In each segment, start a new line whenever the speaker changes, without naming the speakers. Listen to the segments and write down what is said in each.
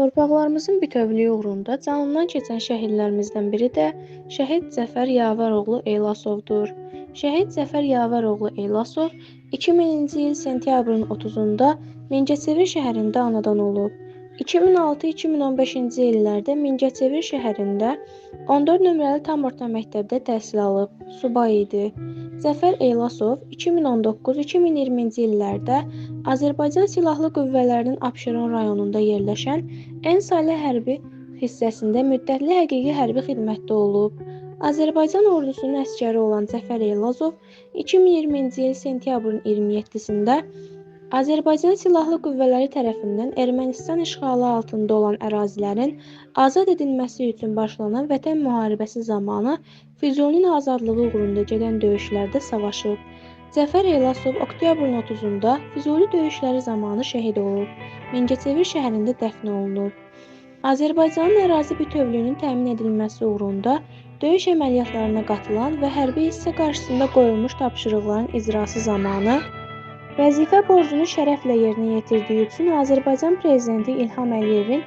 Torpaqlarımızın bütövlüyü uğrunda canından keçən şəhidlərimizdən biri də şəhid Cəfər Yavəroğlu Eylasovdur. Şəhid Cəfər Yavəroğlu Eylasov 2000-ci il sentyabrın 30-da Mingəçevir şəhərində anadan olub. 2006-2015-ci illərdə Mingəçevir şəhərində 14 nömrəli tam orta məktəbdə təhsil alıb, subay idi. Cəfər Eylasov 2019-2020-ci illərdə Azərbaycan Silahlı Qüvvələrinin Abşeron rayonunda yerləşən Ən-Saleh hərbi hissəsində müddətli həqiqi hərbi xidmətdə olub. Azərbaycan ordusunun əsgəri olan Cəfər Eylasov 2020-ci il sentyabrın 27-sində Azərbaycan Silahlı Qüvvələri tərəfindən Ermənistan işğalı altında olan ərazilərin azad edilməsi üçün başlanan Vətən müharibəsi zamanı Füzulinin azadlığı uğrunda gedən döyüşlərdə savaşıb. Cəfər Eylasov oktyabrın 30-da Füzuli döyüşləri zamanı şəhid olub, Mingəçevir şəhərində dəfn olunub. Azərbaycanın ərazi bütövlüyünün təmin edilməsi uğrunda döyüş əməliyyatlarına qatılan və hərbi hissə qarşısında qoyulmuş tapşırıqların icrası zamanı vəzifə borcunu şərəflə yerinə yetirdiyi üçün Azərbaycan Prezidenti İlham Əliyevin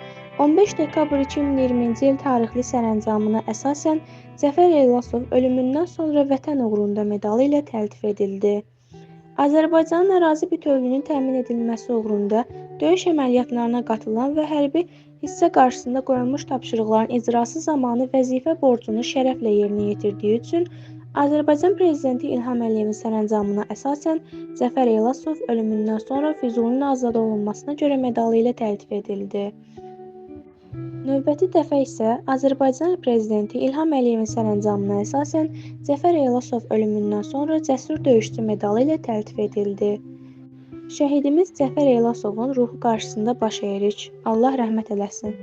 15 dekabr 2020-ci il tarixli sərəncamına əsasən Cəfər Eylasov ölümündən sonra Vətən uğrunda medalı ilə təltif edildi. Azərbaycanın ərazi bütövlüyünün təmin edilməsi uğrunda döyüş əməliyyatlarına qatılan və hərbi hissə qarşısında qoyulmuş tapşırıqların icrası zamanı vəzifə borcunu şərəflə yerinə yetirdiyi üçün Azərbaycan Prezidenti İlham Əliyevin sərəncamına əsasən Cəfər Eylasov ölümündən sonra Füzulinin azad olunmasına görə medalı ilə təltif edildi. Növbəti dəfə isə Azərbaycan Prezidenti İlham Əliyevin sərəncamına əsasən Cəfər Eylasov ölümündən sonra Cəsur döyüşçü medalı ilə təltif edildi. Şəhidimiz Cəfər Eylasovun ruhu qarşısında baş əyirik. Allah rəhmət eləsin.